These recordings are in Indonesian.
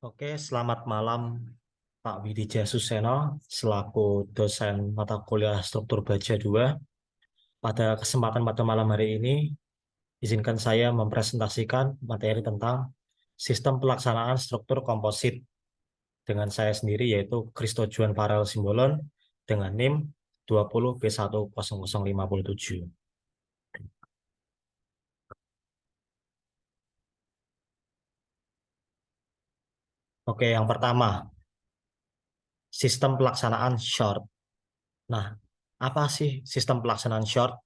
Oke, selamat malam Pak Widija Suseno selaku dosen mata kuliah struktur baja 2. Pada kesempatan pada malam hari ini, izinkan saya mempresentasikan materi tentang sistem pelaksanaan struktur komposit dengan saya sendiri yaitu Christo Juan Farel Simbolon dengan NIM 20B10057. Oke, yang pertama, sistem pelaksanaan short. Nah, apa sih sistem pelaksanaan short?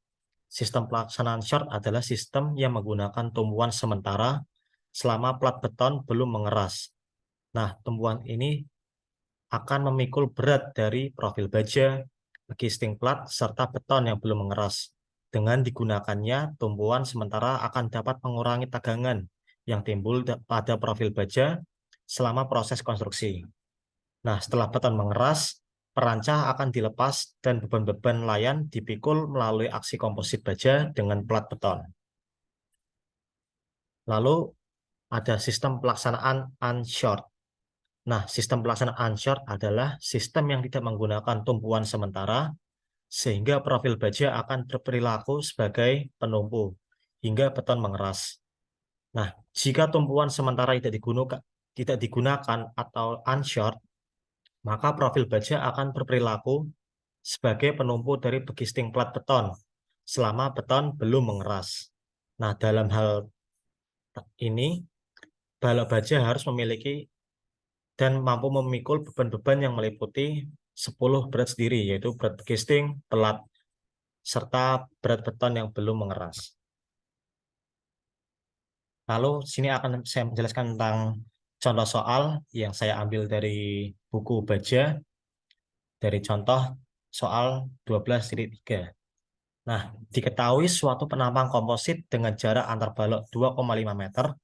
Sistem pelaksanaan short adalah sistem yang menggunakan tumbuhan sementara selama plat beton belum mengeras. Nah, tumbuhan ini akan memikul berat dari profil baja, casing plat, serta beton yang belum mengeras. Dengan digunakannya, tumbuhan sementara akan dapat mengurangi tegangan yang timbul pada profil baja selama proses konstruksi. Nah, setelah beton mengeras, perancah akan dilepas dan beban-beban layan dipikul melalui aksi komposit baja dengan plat beton. Lalu ada sistem pelaksanaan unshort. Nah, sistem pelaksanaan unshort adalah sistem yang tidak menggunakan tumpuan sementara sehingga profil baja akan berperilaku sebagai penumpu hingga beton mengeras. Nah, jika tumpuan sementara tidak digunakan atau unshort, maka profil baja akan berperilaku sebagai penumpu dari begisting plat beton selama beton belum mengeras. Nah, dalam hal ini, balok baja harus memiliki dan mampu memikul beban-beban yang meliputi 10 berat sendiri, yaitu berat casing, pelat, serta berat beton yang belum mengeras. Lalu sini akan saya menjelaskan tentang contoh soal yang saya ambil dari buku baja, dari contoh soal 12.3. Nah, diketahui suatu penampang komposit dengan jarak antar balok 2,5 meter,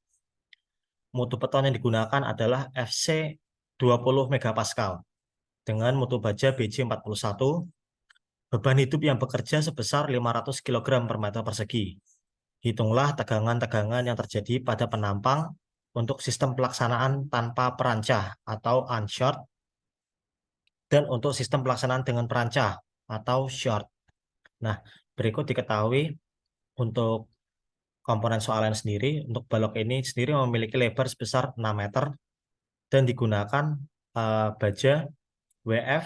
mutu beton yang digunakan adalah FC 20 megapascal dengan mutu baja BJ 41, beban hidup yang bekerja sebesar 500 kg per meter persegi. Hitunglah tegangan-tegangan yang terjadi pada penampang untuk sistem pelaksanaan tanpa perancah atau unshort dan untuk sistem pelaksanaan dengan perancah atau short. Nah, berikut diketahui untuk komponen soalan sendiri, untuk balok ini sendiri memiliki lebar sebesar 6 meter dan digunakan baja WF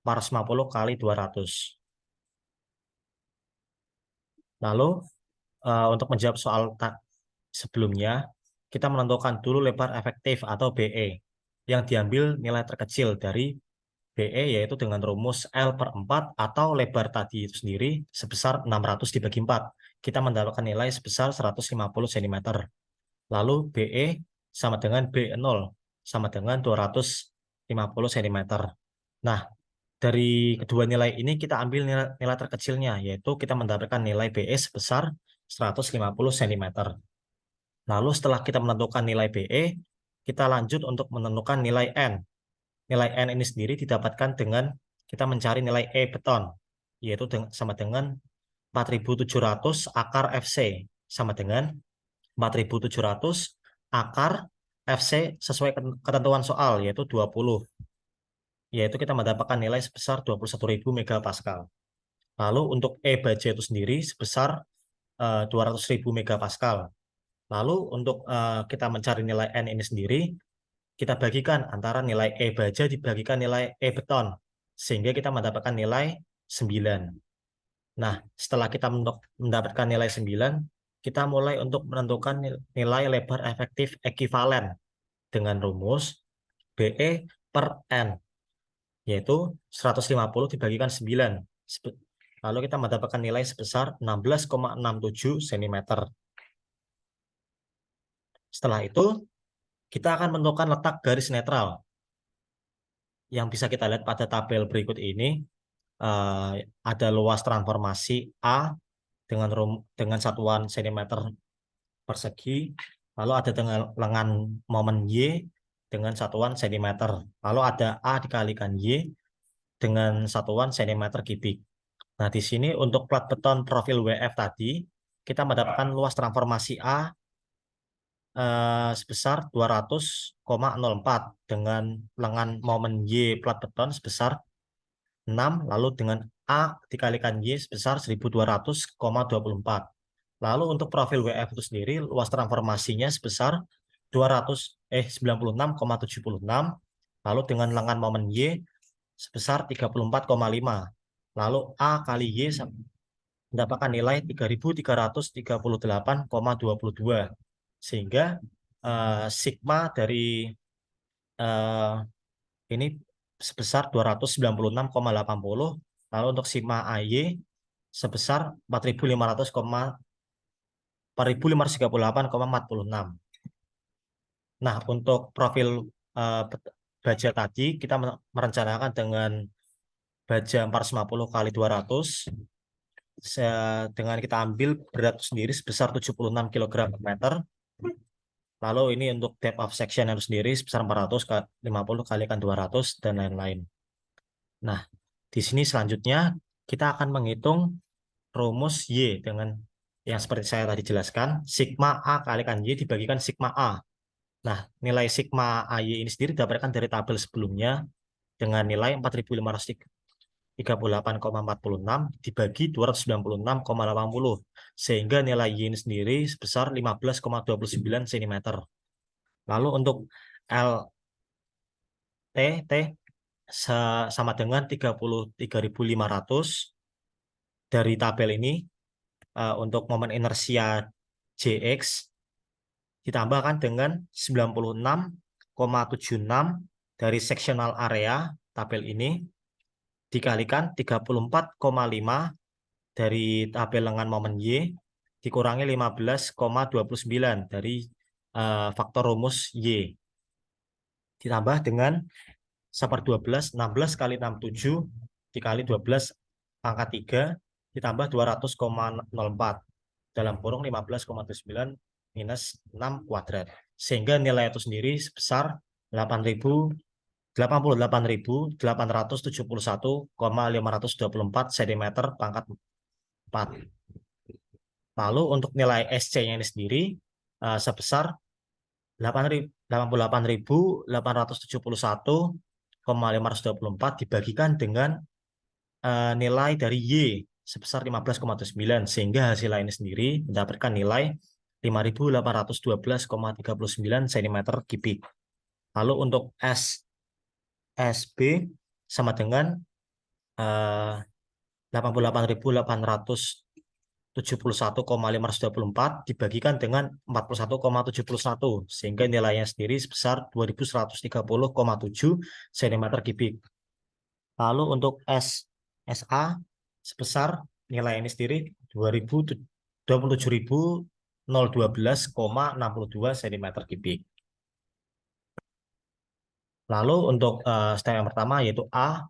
450 kali 200. Lalu untuk menjawab soal sebelumnya, kita menentukan dulu lebar efektif atau BE yang diambil nilai terkecil dari BE yaitu dengan rumus L per 4 atau lebar tadi itu sendiri sebesar 600 dibagi 4. Kita mendapatkan nilai sebesar 150 cm. Lalu BE sama dengan B0 sama dengan 250 cm. Nah, dari kedua nilai ini kita ambil nilai terkecilnya, yaitu kita mendapatkan nilai BE sebesar 150 cm. Lalu setelah kita menentukan nilai BE, kita lanjut untuk menentukan nilai N. Nilai N ini sendiri didapatkan dengan kita mencari nilai E beton, yaitu sama dengan 4.700 akar FC, sama dengan 4.700 akar FC sesuai ketentuan soal, yaitu 20. Yaitu kita mendapatkan nilai sebesar 21.000 megapascal. Lalu untuk E baja itu sendiri sebesar 200.000 megapascal. Lalu untuk kita mencari nilai N ini sendiri, kita bagikan antara nilai E baja dibagikan nilai E beton, sehingga kita mendapatkan nilai 9. Nah, setelah kita mendapatkan nilai 9, kita mulai untuk menentukan nilai lebar efektif ekuivalen dengan rumus BE per N, yaitu 150 dibagikan 9. Lalu kita mendapatkan nilai sebesar 16,67 cm. Setelah itu, kita akan menentukan letak garis netral. Yang bisa kita lihat pada tabel berikut ini, ada luas transformasi A dengan satuan cm persegi, lalu ada dengan lengan momen Y dengan satuan cm, lalu ada A dikalikan Y dengan satuan cm kubik. Nah, di sini untuk plat beton profil WF tadi, kita mendapatkan luas transformasi A sebesar 200,04 dengan lengan momen Y plat beton sebesar 6, lalu dengan A dikalikan Y sebesar 1200,24. Lalu untuk profil WF itu sendiri, luas transformasinya sebesar 96,76, lalu dengan lengan momen Y sebesar 34,5. Lalu A kali Y mendapatkan nilai 3338,22. Sehingga sigma dari eh, ini sebesar 296,80. Lalu untuk sigma AY sebesar 4538,46. Nah, untuk profil baja tadi kita merencanakan dengan baja 450 kali 200 dengan kita ambil berat sendiri sebesar 76 kg per meter. Lalu ini untuk depth of section itu sendiri sebesar 450 kalikan 200 dan lain-lain. Nah, di sini selanjutnya kita akan menghitung rumus Y dengan yang seperti saya tadi jelaskan, sigma A kalikan Y dibagikan sigma A. Nah, nilai sigma AY ini sendiri didapatkan dari tabel sebelumnya dengan nilai 4538,46 dibagi 296,80 sehingga nilai Y ini sendiri sebesar 15,29 cm. Lalu untuk LT sama dengan 33.500 dari tabel ini. Untuk momen inersia JX ditambahkan dengan 96,76 dari sectional area tabel ini dikalikan 34,5 dari tabel lengan momen Y dikurangi 15,29 dari faktor rumus Y ditambah dengan 1/12 16 kali 67 dikali 12 pangkat 3 ditambah 200,04 dalam kurung 15,9 minus 6 kuadrat. Sehingga nilai itu sendiri sebesar 88.871,524 cm pangkat 4. Lalu untuk nilai SC-nya ini sendiri sebesar 88.871,524 dibagikan dengan nilai dari Y sebesar 15,9 sehingga hasil lainnya sendiri mendapatkan nilai 5.812,39 cm kubik. Lalu untuk SB sama dengan 88.871,524 dibagikan dengan 41,71 sehingga nilainya sendiri sebesar 2.130,7 cm kubik. Lalu untuk SA sebesar nilai ini sendiri 27.012,62 cm kubik. Lalu untuk step yang pertama yaitu A,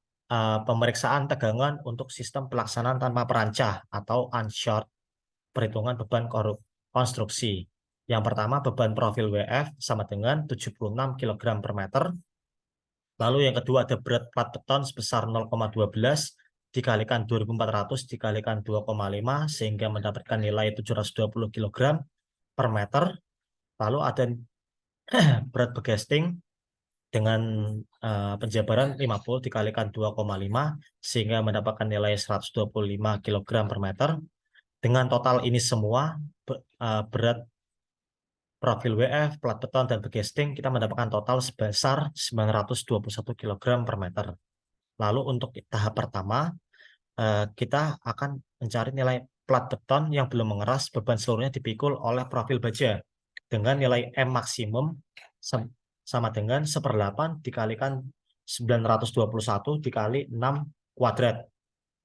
pemeriksaan tegangan untuk sistem pelaksanaan tanpa perancah atau unshored, perhitungan beban konstruksi. Yang pertama beban profil WF sama dengan 76 kg per meter. Lalu yang kedua ada berat plat beton sebesar 0,12 dikalikan 2.400 dikalikan 2,5 sehingga mendapatkan nilai 720 kg per meter. Lalu ada berat begesting dengan penjabaran 50 dikalikan 2,5 sehingga mendapatkan nilai 125 kg per meter. Dengan total ini semua berat profil WF, plat beton, dan begesting kita mendapatkan total sebesar 921 kg per meter. Lalu untuk tahap pertama kita akan mencari nilai plat beton yang belum mengeras beban seluruhnya dipikul oleh profil baja dengan nilai M maksimum sama dengan 1/8 dikalikan 921 dikali 6 kuadrat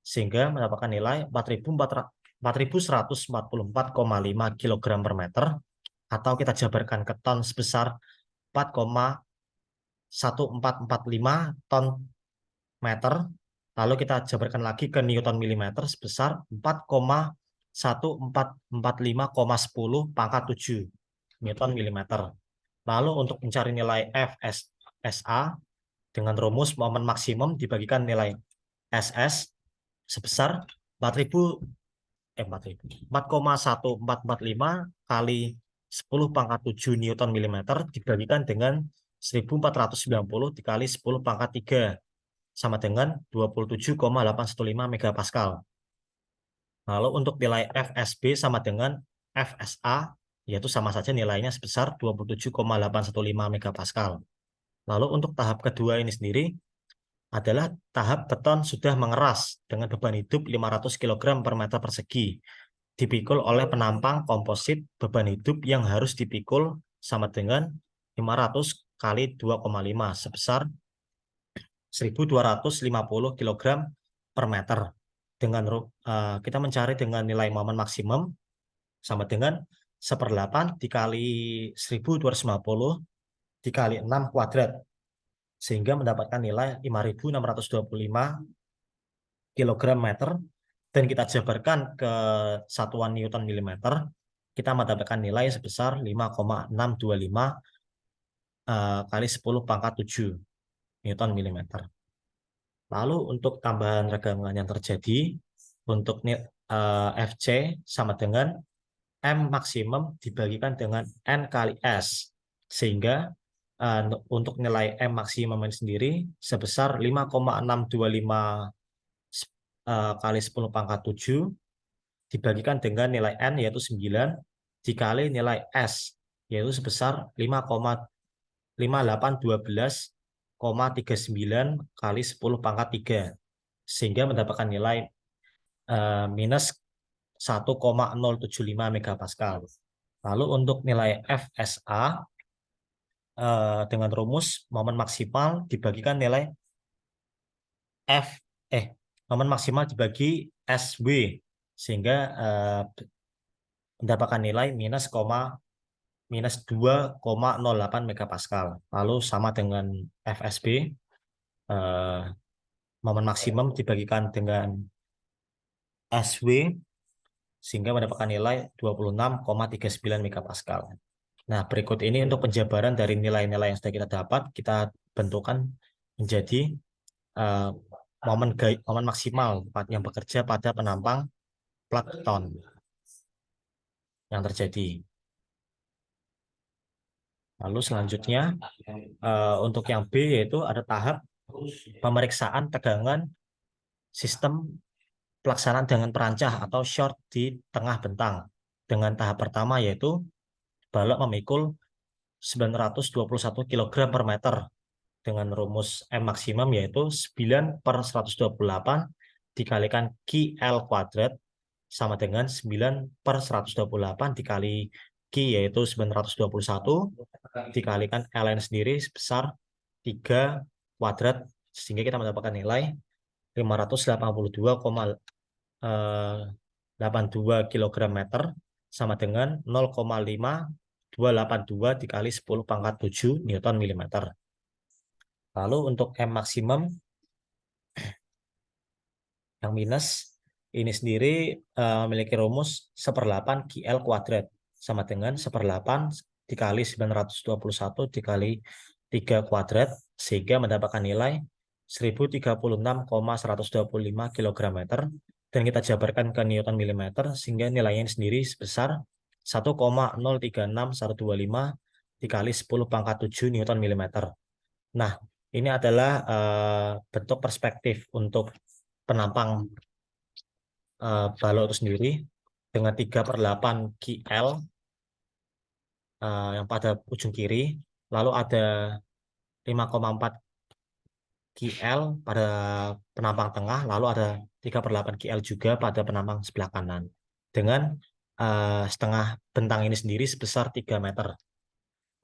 sehingga mendapatkan nilai 4.144,5 kg per meter atau kita jabarkan ke ton sebesar 4,1445 ton meter. Lalu kita jabarkan lagi ke Newton milimeter sebesar 4,1445,10 pangkat 7 Newton milimeter. Lalu untuk mencari nilai FSA dengan rumus momen maksimum dibagikan nilai SS sebesar 4.1445 kali 10 pangkat 7 Newton milimeter dibagikan dengan 1490 dikali 10 pangkat 3 sama dengan 27,815 megapascal. Lalu untuk nilai FSB sama dengan FSA, yaitu sama saja nilainya sebesar 27,815 megapascal. Lalu untuk tahap kedua ini sendiri adalah tahap beton sudah mengeras dengan beban hidup 500 kg per meter persegi. Dipikul oleh penampang komposit, beban hidup yang harus dipikul sama dengan 500 kali 2,5 sebesar 1.250 kg per meter. Kita mencari dengan nilai momen maksimum sama dengan 1/8 dikali 1.250 dikali 6 kuadrat, sehingga mendapatkan nilai 5.625 kg meter, dan kita jabarkan ke satuan Newton milimeter, kita mendapatkan nilai sebesar 5,625 kali 10 pangkat 7 Newton milimeter. Lalu untuk tambahan regangan yang terjadi, untuk FC sama dengan M maksimum dibagikan dengan N kali S, sehingga untuk nilai M maksimum sendiri sebesar 5,625 kali 10 pangkat 7 dibagikan dengan nilai N yaitu 9 dikali nilai S yaitu sebesar 5,5812,39 kali 10 pangkat 3, sehingga mendapatkan nilai minus 1,075 megapascal. Lalu untuk nilai FSA dengan rumus momen maksimal dibagikan nilai momen maksimal dibagi SW, sehingga mendapatkan nilai minus 2,08 megapascal. Lalu sama dengan FSB, momen maksimum dibagikan dengan SW, sehingga mendapatkan nilai 26,39 megapascal. Nah, berikut ini untuk penjabaran dari nilai-nilai yang sudah kita dapat, kita bentukkan menjadi momen maksimal yang bekerja pada penampang plat beton yang terjadi. Lalu selanjutnya untuk yang B yaitu ada tahap pemeriksaan tegangan sistem pelaksanaan dengan perancah atau short di tengah bentang. Dengan tahap pertama yaitu balok memikul 921 kg per meter dengan rumus M maksimum yaitu 9/128 dikalikan QL kuadrat sama dengan 9/128 dikali Q yaitu 921 dikalikan Ln sendiri sebesar 3 kuadrat, sehingga kita mendapatkan nilai 582,82 kg meter sama dengan 0,5282 dikali 10 pangkat 7 Newton milimeter. Lalu untuk M maksimum yang minus ini sendiri memiliki rumus 1/8 QL kuadrat sama dengan 1/8 dikali 921 dikali 3 kuadrat, sehingga mendapatkan nilai 1036,125 kg meter, dan kita jabarkan ke Newton milimeter, sehingga nilainya sendiri sebesar 1,036125 dikali 10 pangkat 7 Newton milimeter. Nah, ini adalah bentuk perspektif untuk penampang balok itu sendiri dengan 3/8 QL yang pada ujung kiri, lalu ada 5,4 QL pada penampang tengah, lalu ada 3/8 QL juga pada penampang sebelah kanan, dengan setengah bentang ini sendiri sebesar 3 meter.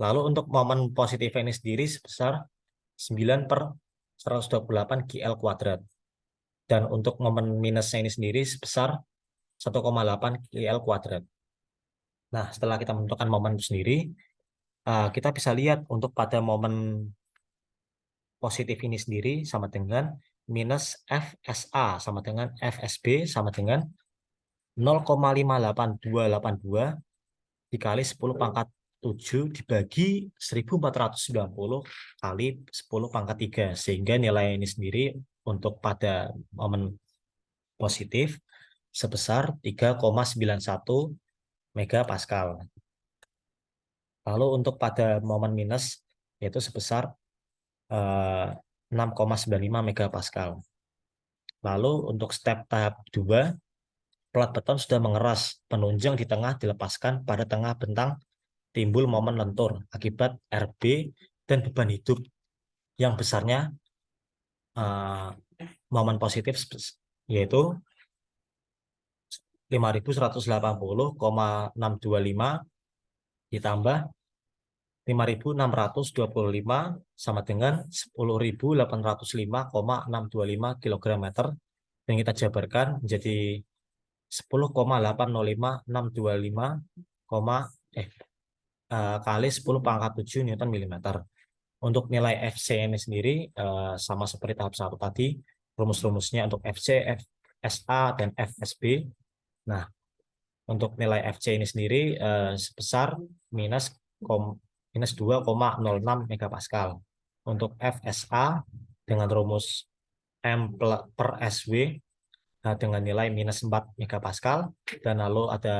Lalu untuk momen positif ini sendiri sebesar 9/128 QL kuadrat. Dan untuk momen minusnya ini sendiri sebesar 1,8 QL kuadrat. Nah, setelah kita menentukan momen itu sendiri, kita bisa lihat untuk pada momen positif ini sendiri sama dengan minus FSA sama dengan FSB sama dengan 0,58282 dikali 10 pangkat 7 dibagi 1490 kali 10 pangkat 3, sehingga nilai ini sendiri untuk pada momen positif sebesar 3,91 megapascal. Lalu untuk pada momen minus yaitu sebesar 6,95 megapascal. Lalu untuk step tahap 2, pelat beton sudah mengeras, penunjang di tengah dilepaskan, pada tengah bentang timbul momen lentur akibat RB dan beban hidup yang besarnya uh, momen positif yaitu 5.180,625 ditambah 5.625 sama dengan 10.805,625 kg meter, dan kita jabarkan menjadi 10,805,625 kali 10 pangkat 7 Newton milimeter. Untuk nilai FC ini sendiri sama seperti tahap 1 tadi, rumus-rumusnya untuk FC, FSA, dan FSB. Nah, untuk nilai FC ini sendiri sebesar minus 2,06 megapascal. Untuk FSA dengan rumus M per SW dengan nilai minus 4 megapascal, dan lalu ada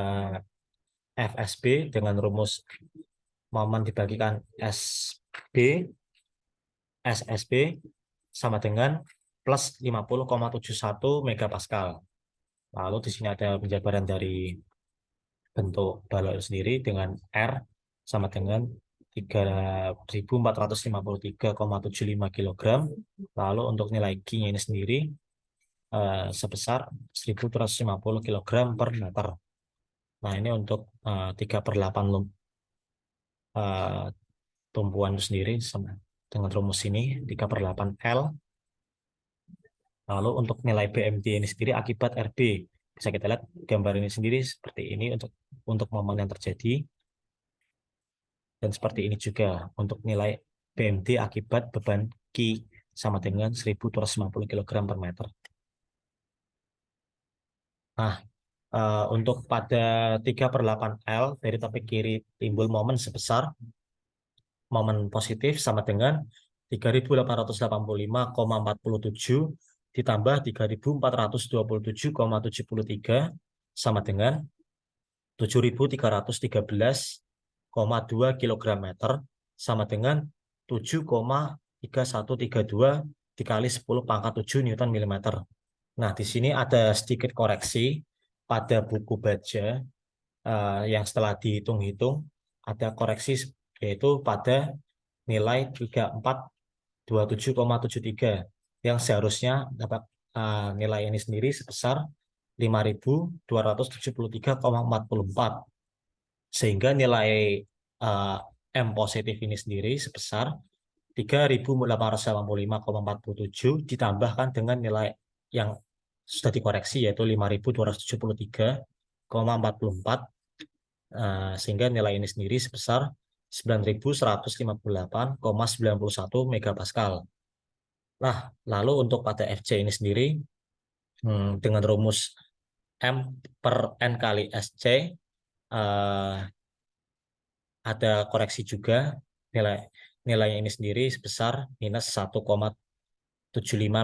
FSB dengan rumus momen dibagikan SSB sama dengan plus 50,71 megapascal. Lalu di sini ada penjabaran dari bentuk balon sendiri dengan R sama dengan 3.453,75 kg. Lalu untuk nilai Q-nya ini sendiri sebesar 1.250 kg per meter. Nah, ini untuk 3/8 tumpuan sendiri sama dengan rumus ini 3/8 L. Lalu untuk nilai BMT ini sendiri akibat RB, bisa kita lihat gambar ini sendiri seperti ini untuk momen yang terjadi, dan seperti ini juga untuk nilai BMT akibat beban Q sama dengan 1.250 kg per meter. Nah, untuk pada 3/8 L dari topik kiri timbul momen sebesar momen positif sama dengan 3.885,47 ditambah 3.427,73 sama dengan 7.313,2 kg meter sama dengan 7,3132 dikali 10 pangkat 7 Newton milimeter. Nah, di sini ada sedikit koreksi pada buku baja yang setelah dihitung-hitung ada koreksi, yaitu pada nilai 3427,73 yang seharusnya dapat nilai ini sendiri sebesar 5.273,44, sehingga nilai M positif ini sendiri sebesar 3.885,47 ditambahkan dengan nilai yang sudah dikoreksi yaitu 5.273,44, sehingga nilai ini sendiri sebesar 9.158,91 megapascal. Nah, lalu untuk pada FC ini sendiri dengan rumus M per N kali SC ada koreksi juga, nilai ini sendiri sebesar minus 1,75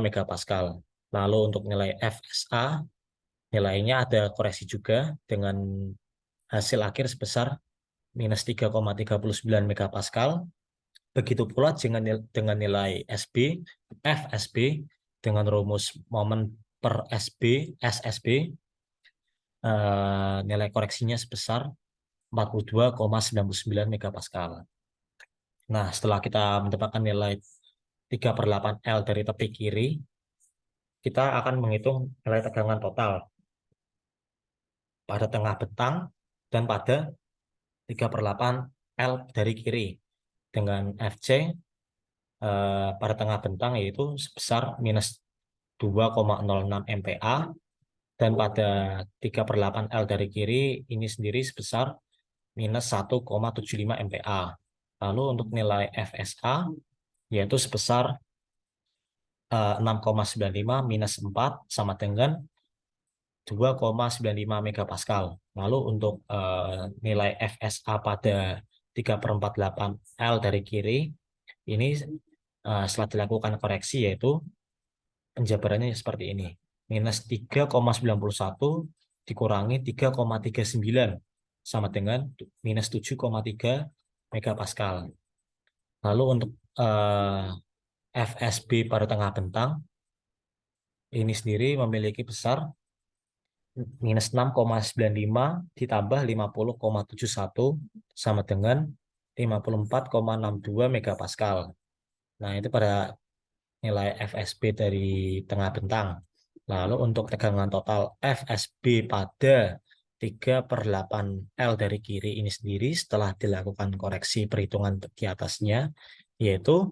megapascal. Lalu untuk nilai FSA nilainya ada koreksi juga dengan hasil akhir sebesar minus 3,39 megapascal. Begitu pula dengan nilai SB, FSB dengan rumus momen per SSB nilai koreksinya sebesar 42,99 megapascal. Nah, setelah kita mendapatkan nilai 3/8 L dari tepi kiri, kita akan menghitung nilai tegangan total pada tengah bentang dan pada 3/8 L dari kiri dengan FC pada tengah bentang yaitu sebesar minus 2,06 MPa, dan pada 3/8 L dari kiri ini sendiri sebesar minus 1,75 MPa. Lalu untuk nilai FSA yaitu sebesar 6,95 minus 4 sama dengan 2,95 megapascal. Lalu untuk nilai FSA pada 3/48 L dari kiri ini setelah dilakukan koreksi yaitu penjabarannya seperti ini. Minus 3,91 dikurangi 3,39 sama dengan minus 7,3 megapascal. Lalu untuk FSB pada tengah bentang ini sendiri memiliki besar -6,95 ditambah 50,71 sama dengan 54,62 megapascal. Nah, itu pada nilai FSB dari tengah bentang. Lalu untuk tegangan total FSB pada 3/8 L dari kiri ini sendiri setelah dilakukan koreksi perhitungan di atasnya, yaitu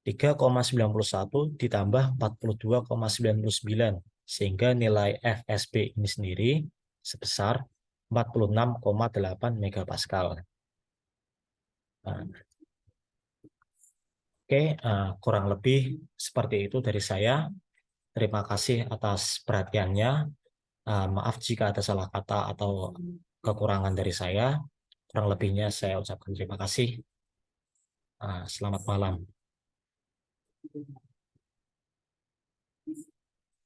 3,91 ditambah 42,99 sehingga nilai FSB ini sendiri sebesar 46,8 megapascal. Nah, oke, kurang lebih seperti itu dari saya. Terima kasih atas perhatiannya. Maaf jika ada salah kata atau kekurangan dari saya. Kurang lebihnya saya ucapkan terima kasih. Selamat malam.